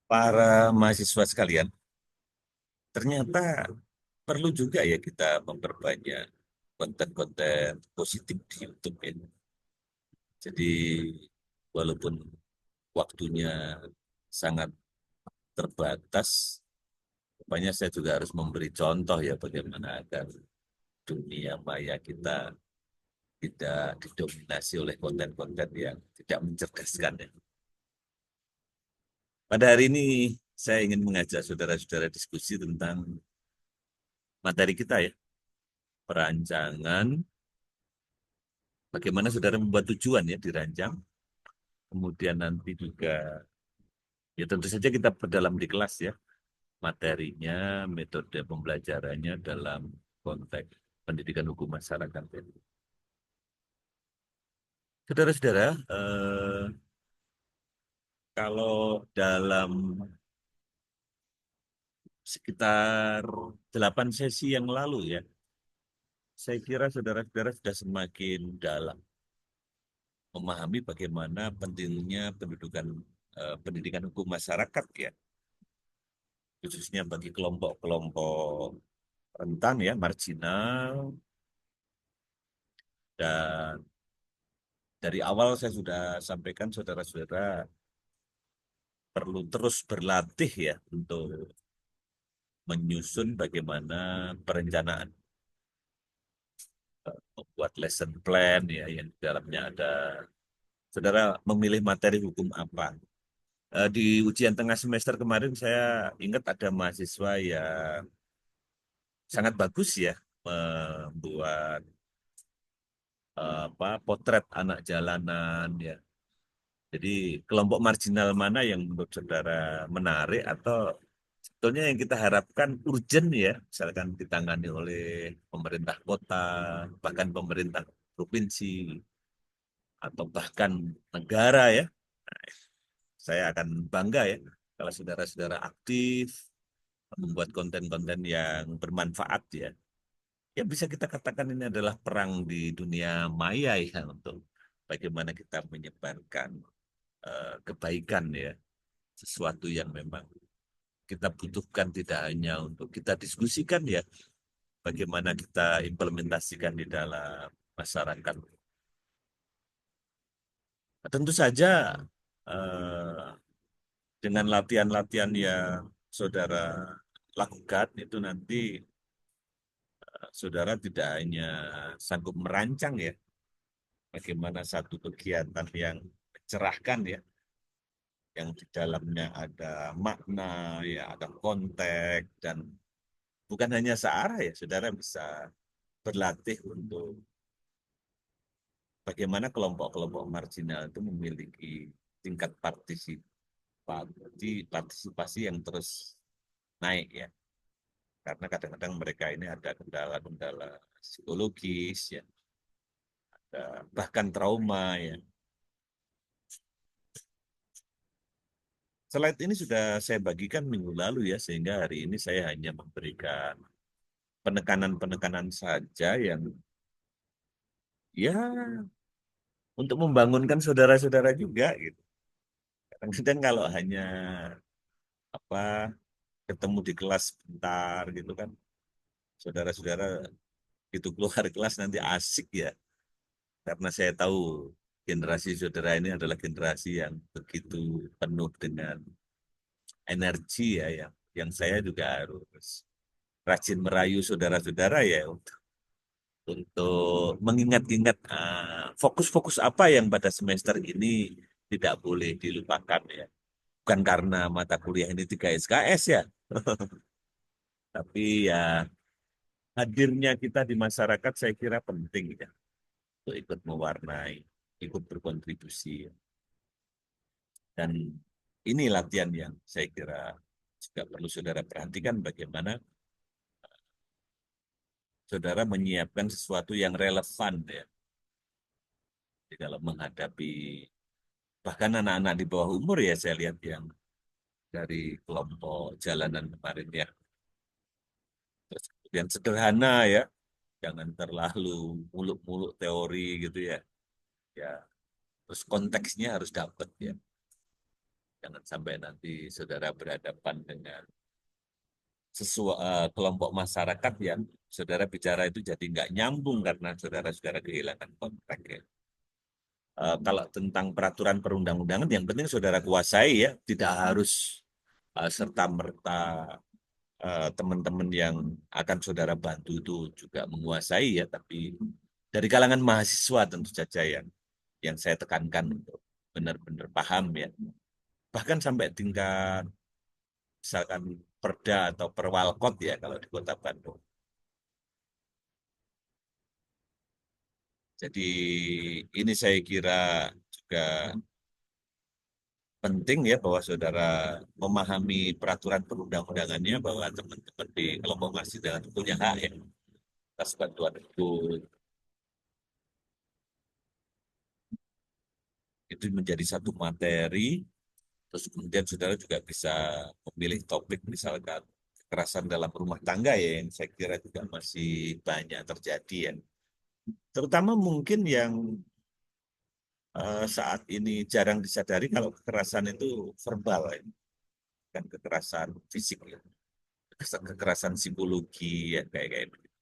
Para mahasiswa sekalian, ternyata perlu juga ya kita memperbanyak konten-konten positif di YouTube ini. Jadi walaupun waktunya sangat terbatas, rupanya saya juga harus memberi contoh ya bagaimana agar dunia maya kita tidak didominasi oleh konten-konten yang tidak mencerdaskan ya. Pada hari ini saya ingin mengajak saudara-saudara diskusi tentang materi kita ya, perancangan. Bagaimana saudara membuat tujuan ya dirancang, kemudian nanti juga ya tentu saja kita perdalam di kelas ya materinya, metode pembelajarannya dalam konteks pendidikan hukum masyarakat. Ya. Saudara-saudara, kalau dalam sekitar 8 sesi yang lalu ya, saya kira saudara-saudara sudah semakin dalam memahami bagaimana pentingnya pendidikan hukum masyarakat ya, khususnya bagi kelompok-kelompok rentan ya, marginal, dan dari awal saya sudah sampaikan saudara-saudara perlu terus berlatih ya untuk menyusun bagaimana perencanaan, membuat lesson plan ya yang di dalamnya ada saudara memilih materi hukum apa. Di ujian tengah semester kemarin saya ingat ada mahasiswa yang sangat bagus ya membuat potret anak jalanan ya. Jadi kelompok marginal mana yang menurut saudara menarik atau sebetulnya yang kita harapkan urgent ya, misalkan ditangani oleh pemerintah kota, bahkan pemerintah provinsi, atau bahkan negara ya. Saya akan bangga ya kalau saudara-saudara aktif membuat konten-konten yang bermanfaat ya. Ya bisa kita katakan ini adalah perang di dunia maya ya untuk bagaimana kita menyebarkan kebaikan ya, sesuatu yang memang kita butuhkan tidak hanya untuk kita diskusikan ya, bagaimana kita implementasikan di dalam masyarakat. Tentu saja eh, dengan latihan-latihan yang saudara lakukan itu nanti saudara tidak hanya sanggup merancang ya, bagaimana satu kegiatan yang mencerahkan ya, yang di dalamnya ada makna ya, ada konteks dan bukan hanya searah ya, saudara bisa berlatih untuk bagaimana kelompok-kelompok marginal itu memiliki tingkat partisipasi yang terus naik ya. Karena kadang-kadang mereka ini ada kendala-kendala psikologis ya, bahkan trauma ya. Slide ini sudah saya bagikan minggu lalu ya, sehingga hari ini saya hanya memberikan penekanan-penekanan saja yang ya untuk membangunkan saudara-saudara juga gitu. Kadang-kadang kalau hanya apa ketemu di kelas bentar gitu kan, saudara-saudara itu keluar kelas nanti asik ya. Karena saya tahu generasi saudara ini adalah generasi yang begitu penuh dengan energi ya, yang saya juga harus rajin merayu saudara-saudara ya untuk mengingat-ingat fokus-fokus apa yang pada semester ini tidak boleh dilupakan ya. Bukan karena mata kuliah ini 3 SKS ya, tapi ya hadirnya kita di masyarakat saya kira penting ya untuk ikut mewarnai, ikut berkontribusi. Dan ini latihan yang saya kira juga perlu saudara perhatikan bagaimana saudara menyiapkan sesuatu yang relevan ya di dalam menghadapi bahkan anak-anak di bawah umur ya saya lihat yang dari kelompok jalanan kemarin ya. Terus kemudian sederhana ya, jangan terlalu muluk-muluk teori gitu ya. Ya, terus konteksnya harus dapat ya. Jangan sampai nanti saudara berhadapan dengan kelompok masyarakat yang saudara bicara itu jadi nggak nyambung karena saudara-saudara kehilangan konteks ya. Kalau tentang peraturan perundang-undangan, yang penting saudara kuasai ya, tidak harus serta-merta teman-teman yang akan saudara bantu itu juga menguasai ya, tapi dari kalangan mahasiswa tentu saja yang saya tekankan untuk benar-benar paham ya. Bahkan sampai tingkat misalkan perda atau perwalkot ya kalau di Kota Bandung. Jadi ini saya kira juga penting ya bahwa saudara memahami peraturan perundang-undangannya bahwa teman-teman di kelompok mahasiswa punya hak ya atas bantuan itu menjadi satu materi. Terus kemudian saudara juga bisa memilih topik misalkan kekerasan dalam rumah tangga ya yang saya kira juga masih banyak terjadi ya. Terutama mungkin yang saat ini jarang disadari kalau kekerasan itu verbal ya, kan kekerasan fisik ya. Kekerasan psikologi ya kayak kayak begitu.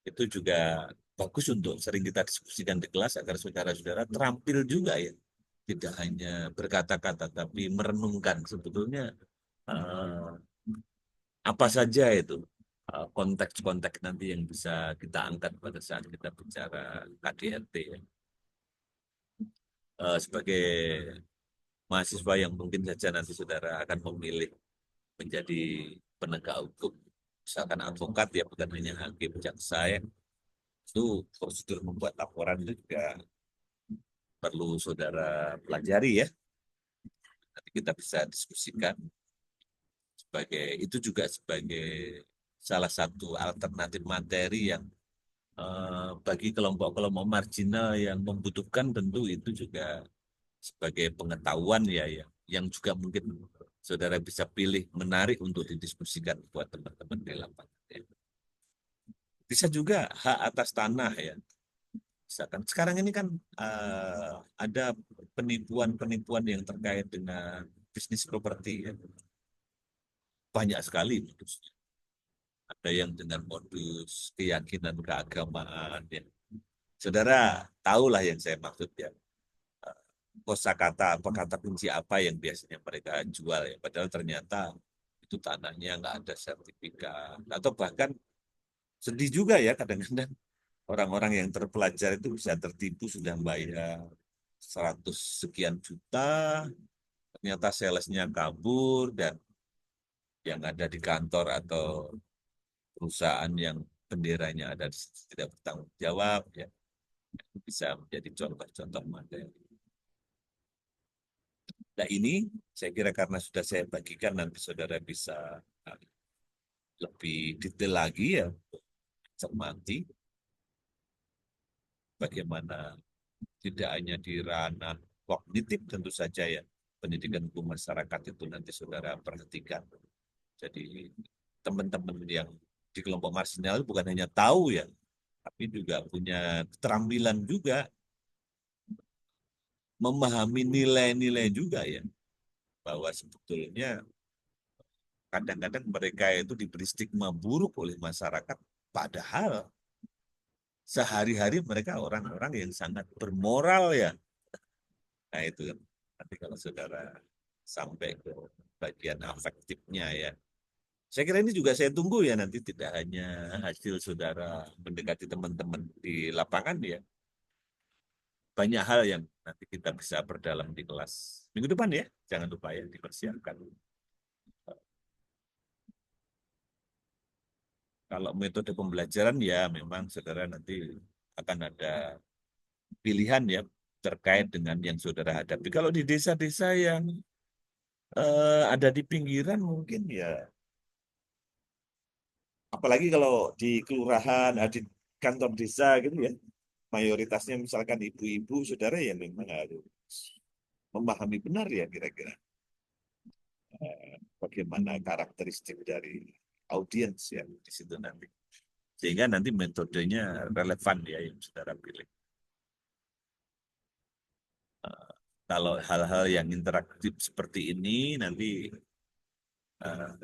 Itu juga bagus untuk sering kita diskusikan di kelas agar saudara-saudara terampil juga ya. Tidak hanya berkata-kata tapi merenungkan sebetulnya eh, apa saja itu konteks-konteks nanti yang bisa kita angkat pada saat kita bicara KDRT ya. Sebagai mahasiswa yang mungkin saja nanti saudara akan memilih menjadi penegak hukum, misalkan advokat ya, bukan hanya hakim, jaksa ya, itu prosedur membuat laporan itu juga perlu saudara pelajari ya. Nanti kita bisa diskusikan sebagai itu juga sebagai salah satu alternatif materi yang bagi kelompok-kelompok marginal yang membutuhkan tentu itu juga sebagai pengetahuan ya, ya yang juga mungkin saudara bisa pilih menarik untuk didiskusikan buat teman-teman di lapangan. Ya. Bisa juga hak atas tanah ya. Misalkan sekarang ini kan ada penipuan-penipuan yang terkait dengan bisnis properti ya. Banyak sekali modusnya. Ada yang dengan modus keyakinan keagamaan ya. Saudara tahulah yang saya maksud ya. Kosakata apa kata kunci apa yang biasanya mereka jual ya. Padahal ternyata itu tanahnya nggak ada sertifikat atau bahkan sedih juga ya kadang-kadang orang-orang yang terpelajar itu bisa tertipu sudah bayar 100 sekian juta, ternyata salesnya kabur dan yang ada di kantor atau perusahaan yang benderanya ada di situ tidak bertanggung jawab ya itu bisa menjadi contoh-contoh materi. Nah ini saya kira karena sudah saya bagikan nanti saudara bisa lebih detail lagi ya cermati bagaimana tidak hanya di ranah kognitif tentu saja ya pendidikan hukum masyarakat itu nanti saudara perhatikan. Jadi teman-teman yang di kelompok marginal bukan hanya tahu ya, tapi juga punya keterampilan juga memahami nilai-nilai juga ya bahwa sebetulnya kadang-kadang mereka itu diberi stigma buruk oleh masyarakat padahal sehari-hari mereka orang-orang yang sangat bermoral ya. Nah itu kan nanti kalau saudara sampai ke bagian afektifnya ya. Saya kira ini juga saya tunggu ya nanti tidak hanya hasil saudara mendekati teman-teman di lapangan ya. Banyak hal yang nanti kita bisa perdalam di kelas minggu depan ya. Jangan lupa ya dipersiapkan. Kalau metode pembelajaran ya memang saudara nanti akan ada pilihan ya terkait dengan yang saudara hadapi. Kalau di desa-desa yang ada di pinggiran mungkin ya, apalagi kalau di kelurahan, di kantor desa gitu ya, mayoritasnya misalkan ibu-ibu, saudara ya memang harus memahami benar ya kira-kira bagaimana karakteristik dari audiens ya di situ nanti. Sehingga nanti metodenya relevan ya yang saudara pilih. Kalau hal-hal yang interaktif seperti ini nanti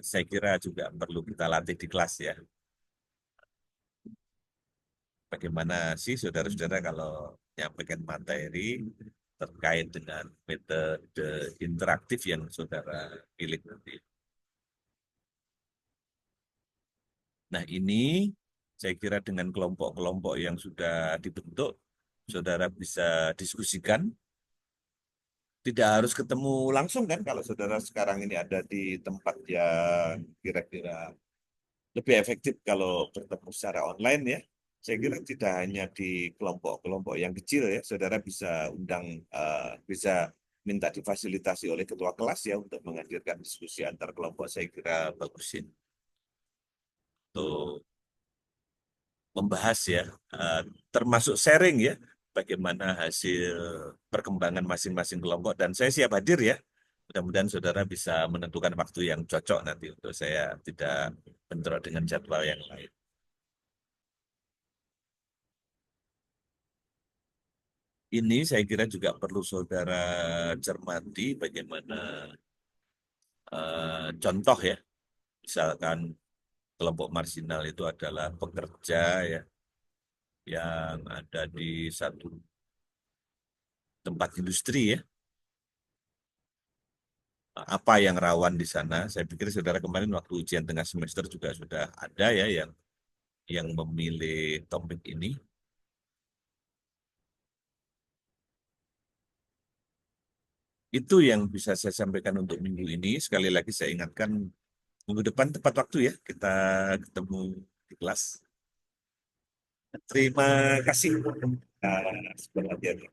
saya kira juga perlu kita latih di kelas ya. Bagaimana sih saudara-saudara kalau menyampaikan materi terkait dengan metode interaktif yang saudara pilih nanti. Nah ini saya kira dengan kelompok-kelompok yang sudah dibentuk, saudara bisa diskusikan. Tidak harus ketemu langsung kan kalau saudara sekarang ini ada di tempat yang kira-kira lebih efektif kalau bertemu secara online ya. Saya kira tidak hanya di kelompok-kelompok yang kecil ya, saudara bisa undang, bisa minta difasilitasi oleh ketua kelas ya untuk menghadirkan diskusi antar kelompok. Saya kira bagusin untuk membahas ya, eh, termasuk sharing ya, bagaimana hasil perkembangan masing-masing kelompok. Dan saya siap hadir ya. Mudah-mudahan saudara bisa menentukan waktu yang cocok nanti untuk saya tidak bentrok dengan jadwal yang lain. Ini saya kira juga perlu saudara cermati bagaimana contoh ya, misalkan kelompok marginal itu adalah pekerja ya yang ada di satu tempat industri ya. Apa yang rawan di sana? Saya pikir saudara kemarin waktu ujian tengah semester juga sudah ada ya yang memilih topik ini. Itu yang bisa saya sampaikan untuk minggu ini. Sekali lagi saya ingatkan minggu depan tepat waktu ya kita ketemu di kelas. Terima kasih. Sebenarnya.